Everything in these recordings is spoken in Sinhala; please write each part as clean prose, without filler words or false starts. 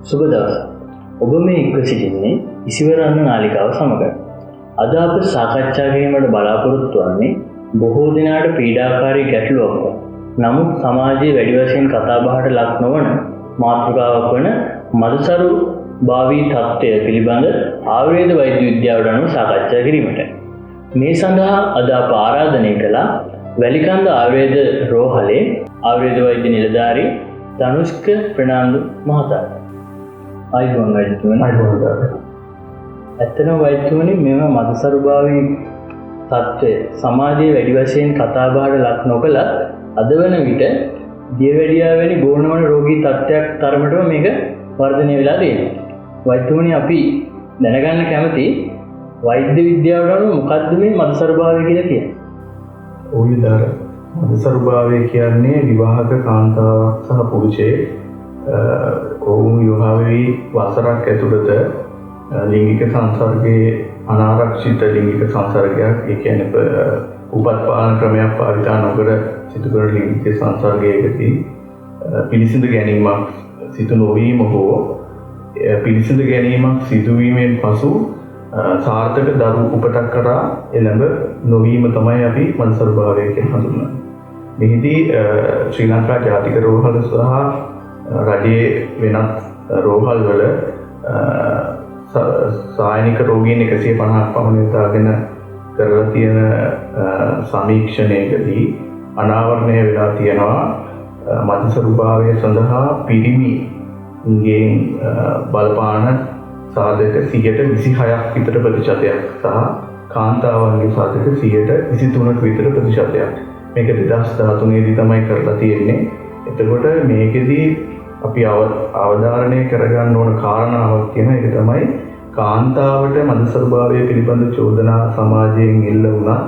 සුබ දවසක්. ඔබ මේ එක්ව සිටින්නේ ඉසිවරන්න නාලිකාව සමග. අද අප සාකච්ඡා කිරීමට බලාපොරොත්තු වන්නේ බොහෝ දෙනාට පීඩාකාරී ගැටලුවක් වන, නමුත් සමාජයේ වැඩි වශයෙන් කතාබහට ලක් නොවන මාතෘකාවක් වන මදසරු භාවී තත්ත්වය පිළිබඳ ආයුර්වේද වෛද්‍ය විද්‍යාවට අනුව සාකච්ඡා කිරීමට. මේ සඳහා අද අප ආරාධනය කළා වැලිකන්ද ආයුර්වේද රෝහලේ ආයුර්වේද වෛද්‍ය නිලධාරී ධනුෂ්ක ප්‍රනාන්දු මහතාට. ආයුබෝවන් වෛද්‍යතුමනි. ඇත්තටම වෛද්‍යතුමනි, මෙම මදසරුභාවී තත්ත්වය සමාජයේ වැඩි වශයෙන් කතාබහට ලක් නොකළ අද වන විට දියවැඩියා වැනි ගෝණවන රෝගී තත්ත්වයක් තරමටම මේක වර්ධනය වෙලා තියෙනවා. වෛද්‍යතුමනි, අපි දැනගන්න කැමති වෛද්‍ය විද්‍යාවට අනුව මොකක්ද මේ මදසරුභාවය කියලා කියන්නේ? ඕවිදාර මදසරුභාවය කියන්නේ විවාහක කාන්තාවක් සහ පුරුෂයෙක් ඔවුන් විවාහ වී වසරක් ඇතුළත ලිංගික සංසර්ගයේ අනාරක්ෂිත ලිංගික සංසර්ගයක්, ඒ කියන්නේ උපත්පාදන ක්‍රමයක් භාවිතා නොකර සිදු කරන ලිංගික සංසර්ගයකදී පිළිසිඳ ගැනීමක් සිදු නොවීම හෝ පිළිසිඳ ගැනීමක් සිදුවීමෙන් පසු සාර්ථක දරු උපතක් කරා එළඹ නොවීම තමයි අපි මදසරුභාවය කියලා හඳුන්වන්නේ. මෙහිදී ශ්‍රී ලංකා ජාතික රෝහල සහ රජයේ වෙනත් රෝහල් වල සායනික රෝගීන් 150ක් පමණ යොදාගෙන කරලා තියෙන සමීක්ෂණයකදී අනාවරණය වෙලා තියෙනවා මදසරුභාවය සඳහා පිරිමින්ගෙන් බලපාන සාධක 26ක් විතර ප්‍රතිශතයක් සහ කාන්තාවන්ගේ සාධක 23ක විතර ප්‍රතිශතයක්. මේක 2013 දී තමයි කරලා තියෙන්නේ. එතකොට මේකෙදී අපි අවධාරණය කරගන්න ඕන කාරණාවක් කියන එක තමයි කාන්තාවට මදසරුභාවය පිළිබඳ චෝදනා සමාජයෙන් එල්ල වුණා.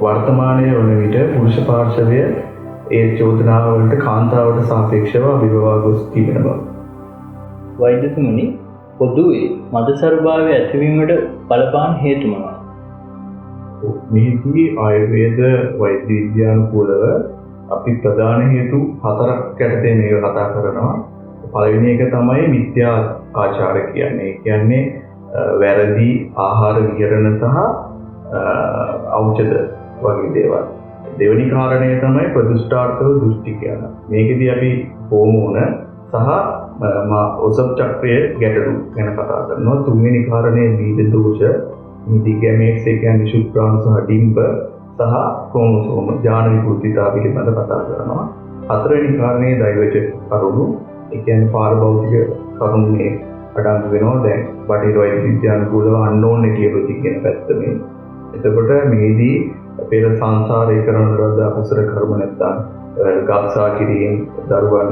වර්තමානයේ වන විට පුරුෂ පාර්ශවය ඒ චෝදනාවලට කාන්තාවට සාපේක්ෂව අභිභවා ගොස් තිබෙන බව. වෛද්‍යතුමනි, පොදුවේ මදසරුභාවය ඇතිවීමට බලපාන හේතු මොනවාද? මෙහිදී ආයුර්වේද වෛද්‍ය විද්‍යානුකූලව අපි ප්‍රධාන හේතු 4ක් යටතේ මේක කතා කරනවා. පළවෙනි එක තමයි මිත්‍යා ආචාර කියන්නේ. ඒ කියන්නේ වැරදි ආහාර විහරණ සහ ඖෂධ වගේ දේවල්. දෙවෙනි කාරණය තමයි ප්‍රතිෂ්ඨාර්ථව දෘෂ්ටි කියන. මේකෙදී අපි හෝමෝන සහ ඔසප් චක්‍රයේ ගැටලු ගැන කතා කරනවා. තුන්වෙනි කාරණය බීජ දෝෂ, නිදි ගැමේට්ස්, ඒ කියන්නේ ශුක්‍රාණු සහ ඩිම්බ සහ ක්‍රෝමෝසෝම ජාන විකෘතිතා පිළිබඳ කතා කරනවා. හතරවෙනි කාරණේ දෛවජ කරුණු, ඒ කියන්නේ පාරභෞතික කරුණු මේ අඩංගු වෙනවා. දැන් බටහිර වෛද්‍ය විද්‍යානුකූලව අන්නෝන් එටියොලොජි කියන පැත්ත මේ. එතකොට මේදී පෙර සංසාරේ කරන ලද අකුසල කර්ම නැත්තම් ගබ්සා කිරීම, දරුවන්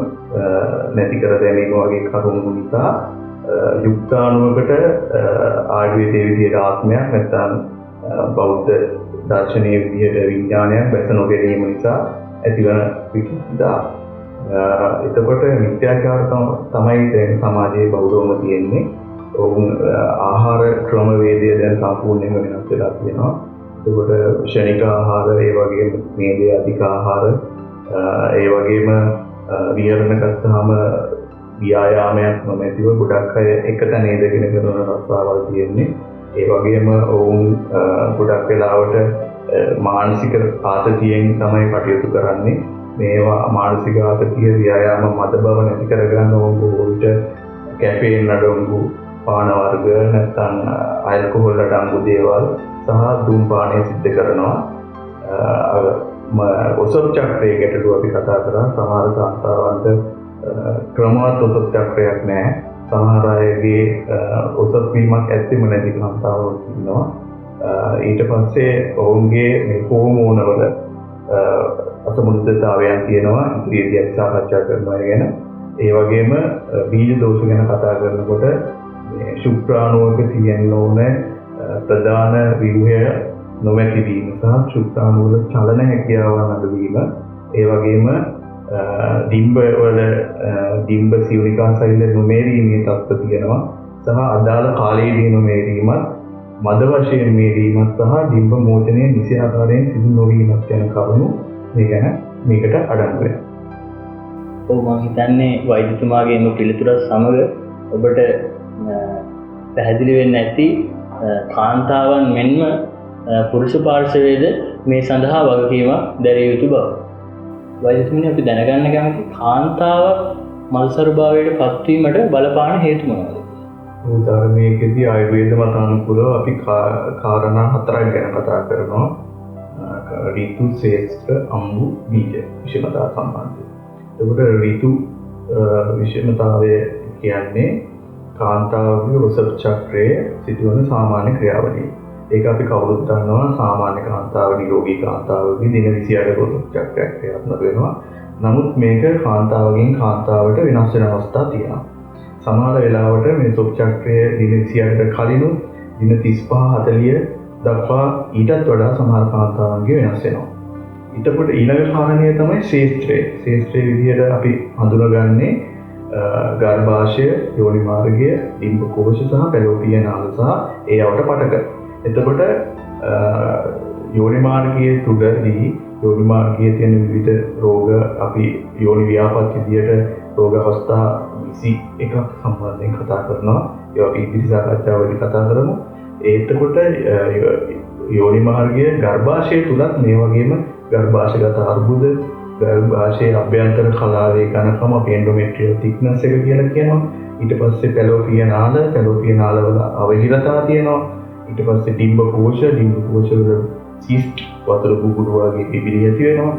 නැති කර දැමීම වගේ කරුණු නිසා යුක්තාණුවකට ආයුර්වේදයේ විදිහට ආත්මයක් නැත්තම් බෞද්ධ දර්ශනීය විදිහට විඥානයක් බැස නොගැනීම නිසා ඇතිවන විකෘතිතා. එතකොට මිත්‍යාචාර තමයි දැන් සමාජයේ බෞද්ධවම තියෙන්නේ. ඔවුන් ආහාර ක්‍රමවේදය දැන් සම්පූර්ණයෙන්ම වෙනස් වෙලා තියෙනවා. එතකොට ක්ෂණික ආහාර, ඒ වගේම මේදේ අධික ආහාර, ඒ වගේම විහරණ ගත්තාම ව්‍යායාමයක් නොමැතිව ගොඩක් අය එක තැන ඉඳගෙන කරන රස්සාවල් තියෙන්නේ. ඒ වගේම ඔවුන් ගොඩක් වෙලාවට මානසික ආතතියෙන් තමයි කටයුතු කරන්නේ. මේවා මානසික ආතතිය, ව්‍යායාම මද බව නැති කරගන්න ඕන බොහෝ විට කැෆේන් අඩංගු පාන වර්ග නැත්නම් ඇල්කොහොල් අඩංගු දේවල් සහ ධූමපානය සිද්ධ කරනවා. ඔසප් චක්‍රයේ ගැටලුව අපි කතා කරා. සමහර කාන්තාවන්ට ක්‍රමවත් ඔසප් චක්‍රයක් නැහැ. සමහර අයගේ ඔසප් වීමක් ඇත්තෙම නැති කාන්තාවෝ ඉන්නවා. ඊට පස්සේ ඔවුන්ගේ මේ හෝමෝනවල අසමතුලිතතාවයන් තියෙනවා. ඉදිරියේදී සාකච්ඡා කරනවා ගැන. ඒ වගේම බීජ දෝෂ ගැන කතා කරනකොට මේ ශුක්‍රාණුවක තියෙන ඕන ප්‍රධාන ව්‍යුහය නොමැති වීම සහ ශුක්‍රාණු වල චලන හැකියාවන් අඩුවීම, ඒ වගේම ඩිම්බ සිවුනිකා සෛල නොමේරීමේ තත්ත්ව තියෙනවා සහ අදාළ කාලයේදී නොමේරීමත්, මද වශයෙන් මේරීමත් සහ ඩිම්බ මෝචනය නිසි ආකාරයෙන් සිදු නොවීමත් යන කරුණු මේකට අඩංගු වෙනවා. ඔව්, මම හිතන්නේ වෛද්‍යතුමාගේ මේ පිළිතුරත් සමග ඔබට පැහැදිලි වෙන්නේ නැති කාන්තාවන් මෙන්ම පුරුෂ පාර්ශවයේද මේ සඳහා වගකීමක් දැරිය යුතු බව. වෛද්‍යතුමනි, අපි දැනගන්න කැමති කාන්තාවක් මල්සරුභාවයට පත්වීමට බලපාන හේතු මොනවාද? ධර්මයේදී ආයුර්වේද මතානුකූලව අපි කාරණා 4ක් ගැන කතා කරනවා. ඍතු, ශ්‍රේෂ්ඨ, අම්බු, බීජ විෂමතා සම්බන්ධයෙන්. එතකොට ඍතු විෂමතාවය කියන්නේ කාන්තාවගේ ඔසප් චක්‍රයේ සිදුවන සාමාන්‍ය ක්‍රියාවලිය. ඒක අපි කවුරුත් දන්නවා. සාමාන්‍ය කාන්තාව, නිරෝගී කාන්තාවගේ දින 28ක ඔසප් චක්‍රයක් ක්‍රියාත්මක වෙනවා. නමුත් මේක කාන්තාවගෙන් කාන්තාවට වෙනස් වෙන අවස්ථා තියෙනවා. සමහර වෙලාවට මේ ඔසප් චක්‍රය දින 28කට කලිනුත් දින 35-40 දක්වා ඊටත් වඩා සමහර කාන්තාවන්ගේ වෙනස් වෙනවා. ඊටකොට ඊළඟ කාරණය තමයි ශේෂ්ත්‍රය. ශේෂ්ත්‍රයේ විදිහට අපි හඳුනගන්නේ ගර්භාෂය, යෝනි මාර්ගය, ඩිම්බ කෝෂ සහ පැලෝපිය නාල සහ ඒ අවට පටක. එතකොට යෝනි මාර්ගයේ තුඩදී යෝනි මාර්ගයේ තියෙන විවිධ රෝග අපි යෝනි ව්‍යාපත් විදිහට රෝග අවස්ථා 21ක් සම්බන්ධයෙන් කතා කරනවා. ඒවා අපි ඉදිරි සාකච්ඡාවලදී කතා කරමු. එතකොට යෝනි මාර්ගයේ ගර්භාෂය තුලත් මේ වගේම ගර්භාෂගත අර්බුද, ගර්භාෂයේ අභ්‍යන්තර කලාවේ ඝනකම අපි එන්ඩෝමෙට්‍රියල් තික්නස් එක කියලා කියනවා. ඊට පස්සේ පැලෝපිය නාලවල අවහිරතා තියෙනවා. ඊට පස්සේ ඩිම්බ කෝෂවල සිස්ට් වතුර බුබුළු වගේ පිපිලි ඇති වෙනවා.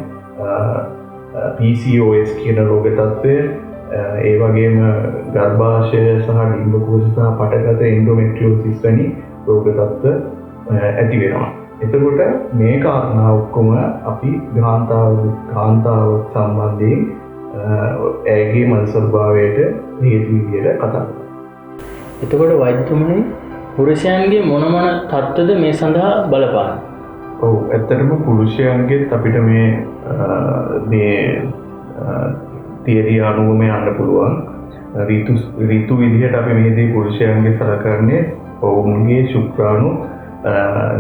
PCOS කියන රෝග තත්ත්වය, ඒ වගේම ගර්භාෂය සහ ඩිම්බ කෝෂ සහ පටගත එන්ඩෝමෙට්‍රියෝසිස් වැනි රෝග තත්ත්ව ඇති වෙනවා. එතකොට මේ කාරණා ඔක්කොම අපි කාන්තාව සම්බන්ධයෙන් ඇයගේ මනසභාවයට හේතු විදියට කතා කරනවා. එතකොට වෛද්‍යතුමනි, පුරුෂයන්ගේ මොන තත්ත්වද මේ සඳහා බලපාන? ඔව්, ඇත්තටම පුරුෂයන්ගෙත් අපිට මේ තියරිය අනුවම යන්න පුළුවන්. ඍතු විදිහට අපි මේදී පුරුෂයන්ගේ සලකන්නේ ඔවුන්ගේ ශුක්‍රාණු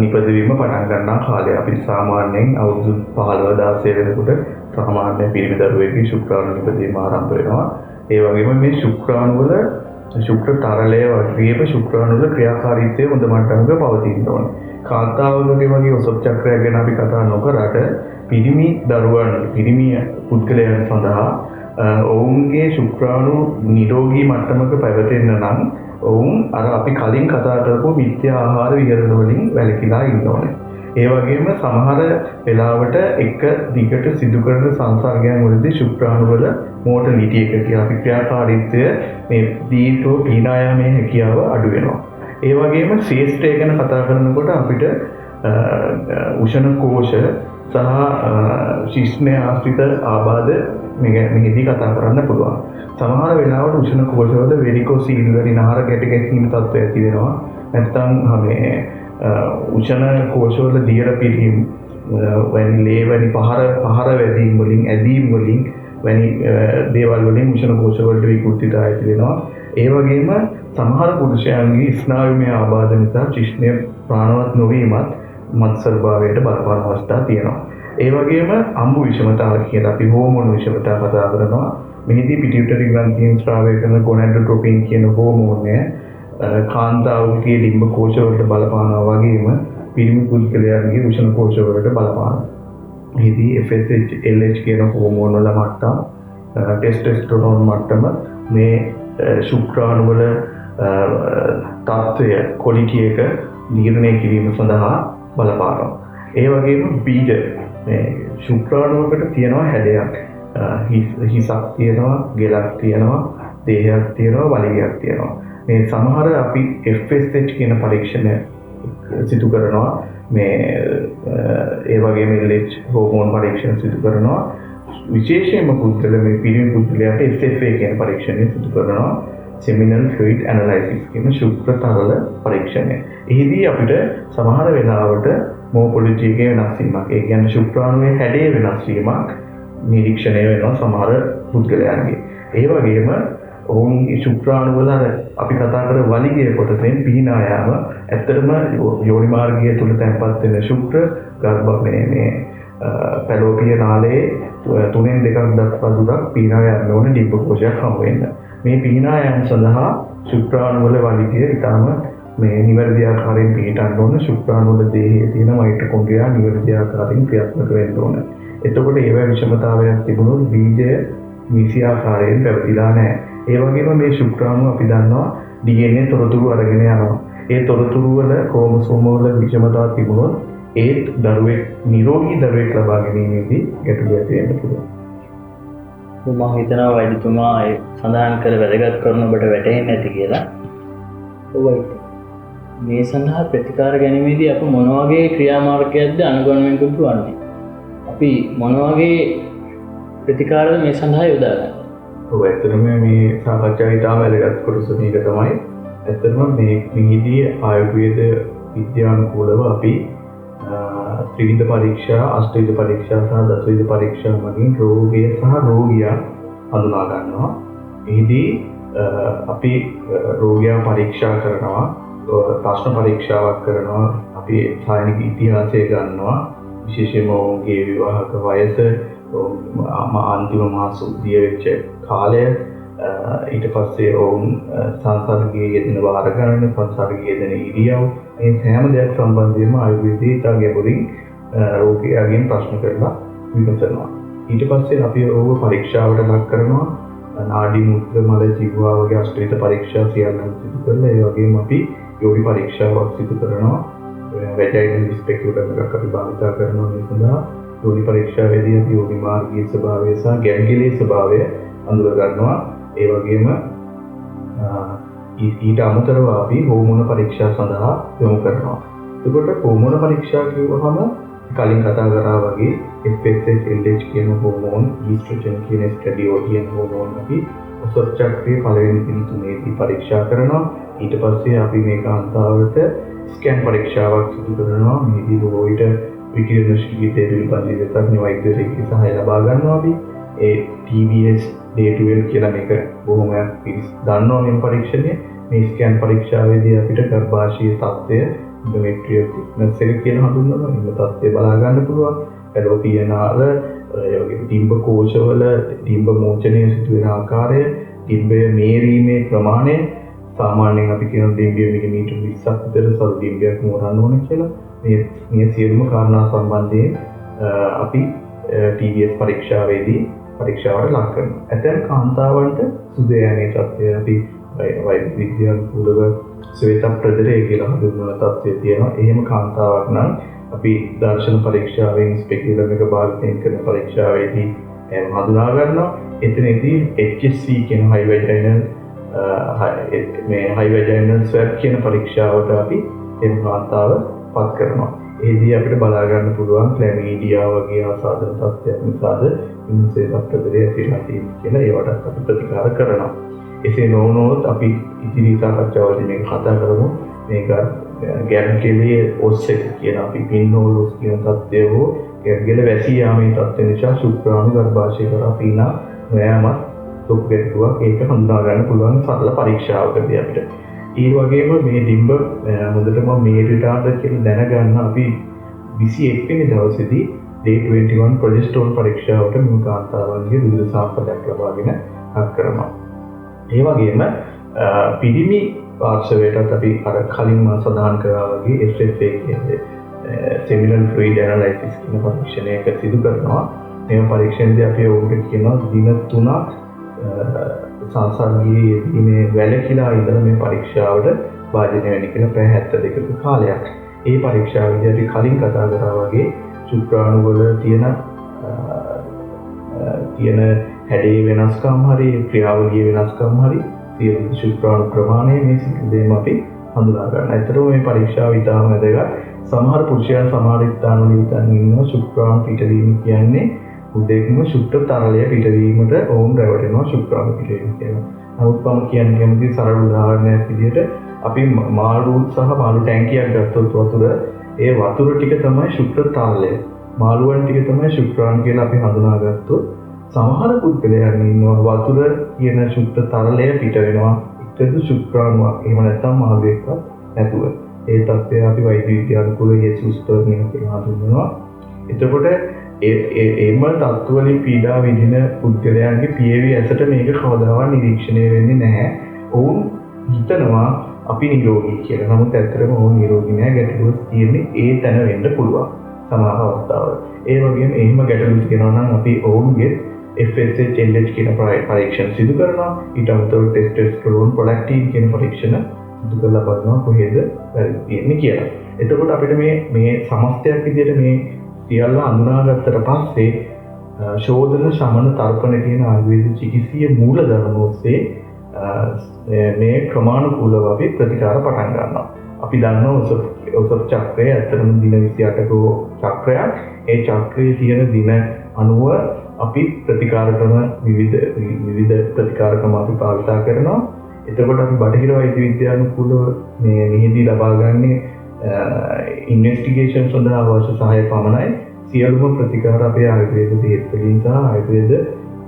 නිපදවීම පටන් ගන්නා කාලය. අපි සාමාන්‍යයෙන් අවුරුදු 15-16 වෙනකොට සාමාන්‍ය පිරිමි දරුවෙකුගේ ශුක්‍රාණු නිපදවීම ආරම්භ වෙනවා. ඒ වගේම මේ ශුක්‍ර තරලය වගේම ශුක්‍රාණු වල ක්‍රියාකාරීත්වය හොඳ මට්ටමක පවතින්න ඕනේ. කාන්තාවගේ වගේ ඔසප් චක්‍රයක් ගැන අපි කතා නොකරට පිරිමි පුද්ගලයන් සඳහා ඔවුන්ගේ ශුක්‍රාණු නිරෝගී මට්ටමක පැවතෙන්න නම් ඔවුන් අර අපි කලින් කතා කරපු මිත්‍යා ආහාර විහරණ වලින් වැළකීලා ඉන්න ඕනේ. ඒ වගේම සමහර වෙලාවට එක දිගට සිදු කරන සංසර්ගයන් වලදී ශුක්‍රාණු වල මෝටලිටි එක කියලා අපි ක්‍රියාකාරීත්වය මේ දීර්ඝ පීඩායාමයේ හැකියාව අඩු වෙනවා. ඒ වගේම ශේෂ්ත්‍රය ගැන කතා කරනකොට අපිට උෂණ කෝෂ සහ ශිෂ්ණ ආශ්‍රිත ආබාධ මෙහිදී කතා කරන්න පුළුවන්. සමහර වෙලාවට උෂණ කෝෂවල වෙරිකෝසීල් වැනි නහර ගැට ගැසීම් තත්ත්ව ඇති වෙනවා. නැත්නම් මේ උෂණ කෝෂවල දියර පිරීම වැනි ලේ වැනි පහර වැදීම් වලින් ඇදීම් වලින් වැනි දේවල් වලින් උෂණ කෝෂවලට විකෘතිතා ඇති වෙනවා. ඒ වගේම සමහර පුරුෂයන්ගේ ස්නායුමය ආබාධ නිසා ශිෂ්ණය ප්‍රාණවත් නොවීමත් මත්සර්භාවයට බලපාන අවස්ථා තියෙනවා. ඒ වගේම අම්බු විෂමතාව කියලා අපි හෝමෝන විෂමතාව කතා කරනවා. මෙහිදී පිටියුටරි ග්‍රන්ථියෙන් ස්‍රාවය කරන ගොනැඩ්‍රොට්‍රොපින් කියන හෝමෝනය කාන්තාවගේ ඩිම්බ කෝෂවලට බලපානවා වගේම පිරිමි පුද්ගලයන්ගේ උෂණ කෝෂවලට බලපානවා. මෙහිදී FSH, LH කියන හෝමෝන වල මට්ටම්, ටෙස්ටොස්ටෙරෝන් මට්ටම මේ ශුක්‍රාණු වල තත්ත්වය ක්වොලිටි එක නිර්ණය කිරීම සඳහා බලපානවා. ඒ වගේම බීජ ශුක්‍රාණුවකට තියෙනවා හැඩයක්. හිසක් තියෙනවා, ගෙලක් තියෙනවා, දේහයක් තියෙනවා, වලිගයක් තියෙනවා. මේ සමහර අපි FSH කියන පරීක්ෂණය සිදු කරනවා. මේ ඒ වගේම LH හෝමෝන් පරීක්ෂණ සිදු කරනවා. විශේෂයෙන්ම මේ පිරිමි පුද්ගලයාට SFA කියන පරීක්ෂණය සිදු කරනවා. seminal fluid analysis කියන ශුක්‍ර තරල පරීක්ෂණය. එහිදී අපිට සමහර වෙලාවට මෝපොලිටි එකේ වෙනස් වීමක්, ඒ කියන්නේ ශුක්‍රාණුවේ හැඩයේ වෙනස් වීමක් නිරීක්ෂණය වෙනවා සමහර පුද්ගලයන්ගේ. ඒ වගේම ඔවුන්ගේ ශුක්‍රාණු වල අපි කතා කර වලිගයේ කොටසෙන් පිහිනා යාම ඇත්තටම යෝනි මාර්ගය තුල තැන්පත් වෙන ශුක්‍ර ගර්භමේ පැලෝපිය නාලයේ 3-2 දක්වා දුරක් පිහිනා යන්න ඕන ඩිම්බ කෝෂයක් හමු වෙන්න. මේ පිහිනා යාම සඳහා ශුක්‍රාණු වල වලිගය ඊටම මේ නිවැරදි ආකාරයෙන් පිහිටන්න ඕන. ශුක්‍රාණු වල දේහයේ තියෙන මයිටොකොන්ඩ්‍රියා නිවැරදි ආකාරයෙන් ක්‍රියාත්මක වෙන්න ඕන. එතකොට ඒවැ විෂමතාවයක් තිබුණොත් බීජය නිසි ආකාරයෙන් පැවතිලා නැහැ. ඒ වගේම මේ ශුක්‍රාණු අපි දන්නවා DNA තොරතුරු අරගෙන යනවා. ඒ තොරතුරු වල ක්‍රෝමසෝම වල විෂමතාවක් තිබුණොත් ඒත් දරුවෙක් නිරෝගී දරුවෙක් ලබා ගැනීමේදී ගැටලු ඇති වෙන්න පුළුවන්. මම හිතනවා වෛද්‍යතුමා ඒ සඳහන් කර වැදගත් කරුණු ඔබට වැටහෙන්නේ නැති කියලා. ඔවයි. මේ සඳහා ප්‍රතිකාර ගැනීමේදී අප මොන වගේ ක්‍රියාමාර්ගයක්ද අනුගමනය කරන්න ඕනේ? අපි මොන වගේ ප්‍රතිකාරද මේ සඳහා යොදාගන්නේ? ඔව් ඇත්තටම මේ සාකච්ඡාවේ ඉතාම වැදගත් කොටස මේක තමයි. ඇත්තටම මේකෙදී ආයුර්වේද විද්‍යානුකූලව අපි ත්‍රිවිධ පරීක්ෂා, අෂ්ටවිධ පරීක්ෂා සහ දසවිධ පරීක්ෂා මගින් රෝගය සහ රෝගියා හඳුනා ගන්නවා. එහිදී අපි රෝගියා පරීක්ෂා කරනවා, ප්‍රශ්න පරීක්ෂාවක් කරනවා, අපි සායනික ඉතිහාසය ගන්නවා, විශේෂයෙන්ම ඔවුන්ගේ විවාහක වයස, අන්තිම මාස උදිය වෙච්ච කාලය, ඊට පස්සේ ඔවුන් සංසර්ගයේ යෙදෙන වාර ගණන, සංසර්ගයේ යෙදෙන ඉරියව්, මේ හැම දෙයක් සම්බන්ධයෙන්ම ආයුර්වේදයේ ඉතා ගැඹුරින් රෝගියාගෙන් ප්‍රශ්න කරලා විමසනවා. ඊට පස්සේ අපි ඔවුව පරීක්ෂාවට ලක් කරනවා. නාඩි, මුත්‍ර, මල, ජීවා වගේ අෂ්ටවිධ පරීක්ෂා සියල්ලම සිදු කරලා ඒ වගේම අපි යෝනි පරීක්ෂාවක් සිදු කරනවා. වැජයිනල් ස්පෙකියුලම් එකක් අපි භාවිත කරනවා මේ සඳහා. යෝනි පරීක්ෂාවේදී අපි යෝනි මාර්ගයේ ස්වභාවය සහ ගැන්ග්ලියේ ස්වභාවය අඳුර ගන්නවා. ඒ වගේම ඊට අමතරව අපි හෝමෝන පරීක්ෂා සඳහා යොමු කරනවා. එතකොට හෝමෝන පරීක්ෂා කියවහම කලින් කතා කරා වගේ FSH, LH කියන හෝමෝන්, ඊස්ට්‍රොජන් කියන එස්ට්‍රඩියෝඩියන් හෝමෝන් අපි ඔසොත් චක්‍රයේ පළවෙනි දින තුනේදී පරීක්ෂා කරනවා. ඊට පස්සේ අපි මේ කාන්තාවට ස්කෑන් පරීක්ෂාවක් සිදු කරනවා. මේදී රෝහිත විකිරණ ශීතය පිළිබඳ විස්තරණි වෛද්‍යවරයෙකුගේ සහාය ලබා ගන්නවා අපි. ඒ TBS day 12 කියලා මේක බොහොමයක් පිළිස් දන්නවා මේ පරීක්ෂණය. මේ ස්කෑන් පරීක්ෂාවේදී අපිට ගර්භාෂයේ තත්ත්වය, ඉන්ඩෝමෙට්‍රියල් තික්නස් එක කියන හඳුන්වනවා. මේ තත්ත්වය බලා ගන්න පුළුවන්. පැලෝපියන ආල, ඒ වගේ ඩිම්බ කෝෂවල ඩිම්බ මෝචනය සිදු වෙන ආකාරය, ඩිම්බය මේරීමේ ප්‍රමාණය, සාමාන්‍යයෙන් අපි කියන ඩිම්බිය මිලිමීටර් 20ක් විතර සරු ඩිම්බයක් මෝරන්න ඕන කියලා. මේ සියලුම කාරණා සම්බන්ධයෙන් අපි TBS පරීක්ෂාවේදී පරීක්ෂාවට ලක් කරනවා. ඇතැම් කාන්තාවන්ට සුදෑනේ තත්ත්වය අපි වෛද්‍ය විද්‍යානුකූලව ශ්වේත ප්‍රදරය කියලා හඳුන්වන තත්ත්වය තියෙනවා. එහෙම කාන්තාවක් නම් අපි දර්ශන පරීක්ෂාවෙන් ස්පෙකියුලම් එක භාවිතයෙන් කරන පරීක්ෂාවේදී හඳුනා ගන්නවා. එතනදී HSV කියන හයි වැජයිනල් ස්වැබ් කියන පරීක්ෂාවට අපි එම කාන්තාව පත් කරනවා. එහිදී අපිට බලා ගන්න පුළුවන් ක්ලැමීඩියා වගේ ආසාදන තත්ත්වයක් නිසාද ඉන්සේත ප්‍රදරය ඇතිලා තියෙන්නේ කියලා ඒවට අපි ප්‍රතිකාර කරනවා. එසේ නොවුනොත් අපි ඉදිරි සාකච්ඡාවලදී මේක කතා කරමු. මේක ගැන්ග්ලියේ ඔස් එක කියන අපි පින්නෝල් ඔස් කියන තත්ත්වය හෝ ගැන්ග්ලිය වැසී යාමේ තත්ත්වය නිසා ශුක්‍රාණු ගර්භාෂය කරා පිනා නොයෑමත් දුක් ගැටුවක් ඒක හඳුනා ගන්න පුළුවන් සරල පරීක්ෂාවකදී අපිට. ඒ වගේම මේ ඩිම්බ හොඳටම මේරිටාද කියලා දැනගන්න අපි 21 වෙනි දවසේදී day 21 ප්‍රොජෙස්ටරෝන් පරීක්ෂාවට මෙම කාන්තාවන්ගේ විවිධ සාම්පලයක් ලබාගෙන හත් කරනවා. ඒ වගේම පිරිමි පාර්ශවයටත් අපි අර කලින් මම සඳහන් කරා වගේ SFA කියන්නේ seminal fluid analysis කියන පරීක්ෂණයක සිදු කරනවා. මේ පරීක්ෂණයේදී අපි ඔවුන්ට කියනවා දින 3ක් සංසර්ගයේ යෙදීමේ වැලකිලා ඉඳලා මේ පරීක්ෂාවට වාජනය වෙන කියන පැය 72ක කාලයක්. ඒ පරීක්ෂාවේදී අපි කලින් කතා කරා වගේ ශුක්‍රාණු වල තියෙන හැඩේ වෙනස්කම් හරි ක්‍රියාවලියේ වෙනස්කම් හරි සියලු ශුක්‍රාණු ප්‍රමාණය මේ සියලු දේම අපි හඳුනා ගන්න. ඇත්තටම මේ පරීක්ෂාව ඉතාම වැදගත්. සමහර පුරුෂයන් සමහර ස්ථානවල ඉන්නවා ශුක්‍රාණු පිටවීම කියන්නේ උදේකම ශුක්‍ර තරලය පිටවීමට ඔවුන් රැවටෙනවා ශුක්‍රාණු පිටවීම කියනවා. නමුත් මම කියන්නේ කැමති සරල උදාහරණයක් විදිහට අපි මාළු සහ මාළු ටැංකියක් ගත්තොත් වතුර, ඒ වතුර ටික තමයි ශුක්‍ර තරලය. මාළුවන් ටික තමයි ශුක්‍රාණු කියලා අපි හඳුනාගත්තොත් සමහර පුද්ගලයන් ඉන්නවා වතුර කියන ශුක්‍ර තරලය පිට වෙනවා එක්කද ශුක්‍රාණුවක්. එහෙම නැත්නම් මාළුවෙක්වත් නැතුව. ඒ තත්ත්වය අපි වෛද්‍ය විද්‍යානුකූලව යේසුස් ස්ටර්නින් කියලා හඳුන්වනවා. එතකොට එම තත්ත්වවලින් පීඩා විඳින පුද්ගලයන්ගේ පියවි ඇසට මේක කවදාවත් නිරීක්ෂණය වෙන්නේ නැහැ. ඔවුන් හිතනවා අපි නිරෝගී කියලා. නමුත් ඇත්තටම ඔවුන් නිරෝගී නෑ. ගැටලුව තියෙන්නේ ඒ තැන වෙන්න පුළුවන් සමහර අවස්ථාවල. ඒ වගේම එහෙම ගැටලු තියෙනවා නම් අපි ඔවුන්ගේ FSH LH කියන පරීක්ෂණ සිදු කරනවා. ඊට අමතරව ටෙස්ටෝස්ටෙරෝන් ප්‍රොඩක්ටින් කියන පරීක්ෂණ සිදු කරලා බලනවා කොහෙද වැරදි තියෙන්නේ කියලා. එතකොට අපිට මේ සමස්තයක් විදිහට මේ සියල්ල අඳුනාගත්තට පස්සේ ශෝධන ශමන තර්පණ කියන ආයුර්වේද චිකිත්සීය මූලධර්ම ඔස්සේ මේ ක්‍රමානුකූලව අපි ප්‍රතිකාර පටන් ගන්නවා. අපි දන්නවා ඔසප් චක්‍රය ඇත්තටම දින 28ක චක්‍රයක්. ඒ චක්‍රයේ තියෙන දින අනුව අපි ප්‍රතිකාර ක්‍රම විවිධ ප්‍රතිකාර ක්‍රම අපි භාවිත කරනවා. එතකොට අපි බටහිර වෛද්‍ය විද්‍යානුකූලව මේ නිහිදී ලබා ගන්නේ ඉන්වෙස්ටිගේෂන් සඳහා අවශ්‍ය සහාය පමණයි. සියලුම ප්‍රතිකාර අපේ ආයුර්වේද බෙහෙත් වලින් සහ ආයුර්වේද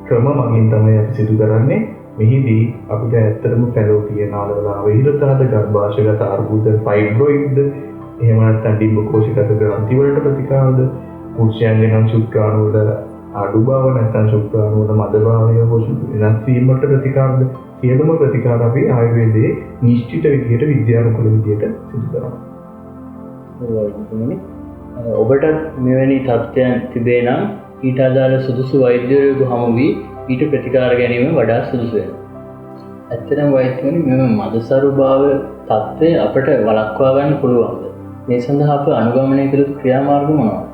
ක්‍රම මගින් තමයි අපි සිදු කරන්නේ. මෙහිදී අපිට ඇත්තටම පැලෝපිය නාලවල අවහිරතාද ගර්භාෂයගත අර්බුද ෆයිබ්‍රොයිඩ්ද එහෙම නැත්නම් ඩිම්බකෝෂිකත ග්‍රන්ථි වලට ප්‍රතිකාරද පුරුෂයන්ගේ නම් ශුක්‍රාණු වල අඩු බව නැත්නම් ශුක්‍රාණු වල මද භාවය වෙනස් වීමකට ප්‍රතිකාරද සියලුම ප්‍රතිකාර අපි ආයුර්වේදයේ නිශ්චිත විදියට විද්‍යානුකූල විදියට සිදු කරනවා. ඔබට මෙවැනි තත්ත්වයන් තිබේ නම් ඊට අදාළ සුදුසු වෛද්‍යවරයෙකු හමු වී ඊට ප්‍රතිකාර ගැනීම වඩා සුදුසු වෙනවා. ඇත්තටම වෛද්‍යවරුනි මෙම මදසරු භාව තත්ත්වය අපට වළක්වා ගන්න පුළුවන්ද? මේ සඳහා අප අනුගමනය කළ යුතු ක්‍රියාමාර්ග මොනවාද?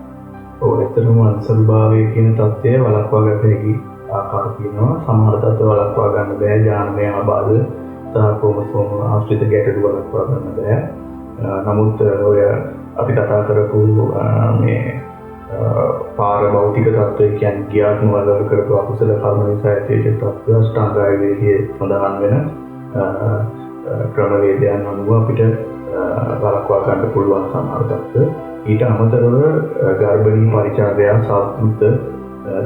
ඇත්තටම මදසරු භාවය කියන තත්ත්වය වළක්වා ගත හැකි ආකාර තියෙනවා. සමහර තත්ත්ව වළක්වා ගන්න බෑ. ජානමය ආබාධ සහ ක්‍රෝමසෝම ආශ්‍රිත ගැටලු වළක්වා ගන්න බෑ. නමුත් ඔය අපි කතා කරපු මේ පාරභෞතික තත්ත්වය කියන්නේ ගියාත්ම වල කරපු අකුසල කර්ම නිසා ඇතිවෙච්ච තත්ත්ව අෂ්ටාංග ආයුර්වේදයේ සඳහන් වෙන ක්‍රමවේදයන් අනුව අපිට වළක්වා ගන්න පුළුවන් සමහර තත්ත්ව. ඊට අමතරව ගර්භණී පරිචර්යා සාස්ෘත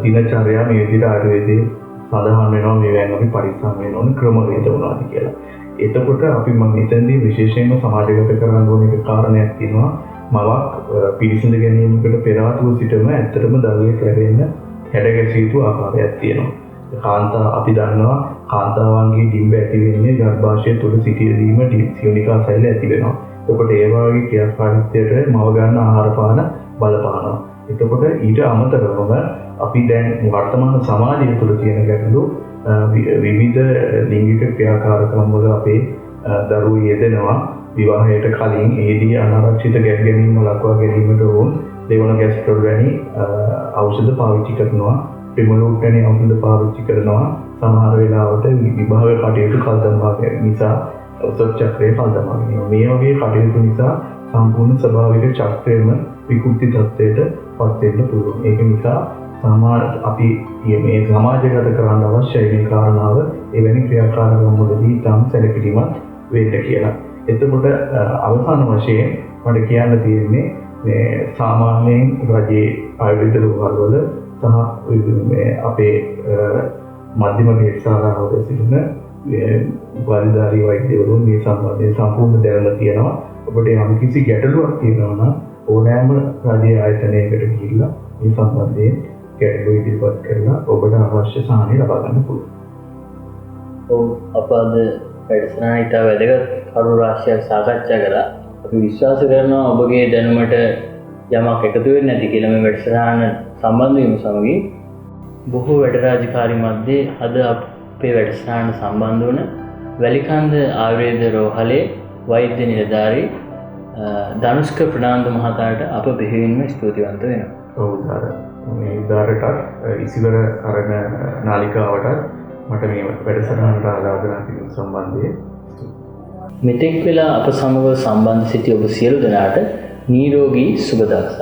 දිනචර්යා මේ විදිහට ආයුර්වේදයේ සඳහන් වෙනවා මේවෙන් අපි පරිස්සම් වෙන්න ඕන ක්‍රමවේද මොනවද කියලා. එතකොට අපි මම හිතන්නේ විශේෂයෙන්ම සමාජගත කරන්න ඕන එක කාරණයක් තියෙනවා. මවක් පිළිසිඳ ගැනීමකට පෙර ආතුව සිටම ඇත්තටම දරුවෙක් ලැබෙන්න හැඩගැසිය යුතු ආකාරයක් තියෙනවා. කාන්තා අපි දන්නවා කාන්තාවන්ගේ ඩිම්බ ඇති වෙන්නේ ගර්භාෂය තුළ සිටියදීම සියුනිකා සෛල ඇති වෙනවා. එතකොට ඒ වගේ ක්‍රියාකාරීත්වයට මව ගන්න ආහාර පාන බලපානවා. එතකොට ඊට අමතරවම අපි දැන් වර්තමාන සමාජය තුළ තියෙන ගැටලු විවිධ ලිංගික ක්‍රියාකාරකම් වල අපේ දරුවෝ යෙදෙනවා. විවාහයට කලින් ඒදී අනාරක්ෂිත ගැට ගැනීම වළක්වා ගැනීමට ඕන දෙවන ගැස්ට්‍රෝල් වැනි ඖෂධ පාවිච්චි කරනවා. ප්‍රිමලෝක් වැනි ඖෂධ පාවිච්චි කරනවා. සමහර වෙලාවට විභාග කටයුතු කල්දමා නිසා උසස් චක්‍රයේ කල්දමා ගැනීම. මේ වගේ කටයුතු නිසා සම්පූර්ණ ස්වභාවික චක්‍රයේම විකෘති තත්ත්වයට පත් වෙන්න පුළුවන්. ඒක නිසා අපි මේ සමාජගත කරන්න අවශ්‍යයි මේ කාරණාව එවැනි ක්‍රියාකාරකම් වලදී තම සැලකිලිමත් වෙන්න කියලා. එතකොට අවසාන වශයෙන් මට කියන්න තියෙන්නේ මේ සාමාන්‍යයෙන් රජයේ ආයුර්වේද රෝහල්වල සහ මේ අපේ මධ්‍යම දේශාලාවල සිටින වෛද්‍යධාරී වෛද්‍යවරුන් මේ සම්බන්ධයෙන් සම්පූර්ණ දැනුම තියෙනවා. ඔබට යම් කිසි ගැටලුවක් තියෙනවා නම් ඕනෑම රජයේ ආයතනයකට ගිහිල්ලා මේ සම්බන්ධයෙන් ගැටලුව ඉදිරිපත් කරලා ඔබට අවශ්‍ය සහාය ලබා ගන්න පුළුවන්. ඔව් අප අද වැඩසටහන ඉතා වැදගත් කරුණු රාශියක් සාකච්ඡා කළා. අපි විශ්වාස කරනවා ඔබගේ දැනුමට යමක් එකතු වෙන්නේ නැති කියලා මේ වැඩසටහන සම්බන්ධ වීම සමගින් බොහෝ වැඩ රාජකාරී මැද්දේ අද අපේ වැඩසටහන සම්බන්ධ වුණ වැලිකන්ද ආයුර්වේද රෝහලේ වෛද්‍ය නිලධාරී ධනුෂ්ක ප්‍රනාන්දු මහතාට අප බෙහෙවින්ම ස්තුතිවන්ත වෙනවා. ඔව් මේ උදාරටත් ඉසිවර අරණ නාලිකාවට මට මේ වැඩසටහනට ආරාධනා කිරීම සම්බන්ධයෙන් මෙතෙක් වෙලා අප සමග සම්බන්ධ සිටි ඔබ සියලු දෙනාට නිරෝගී සුබ දවසක්.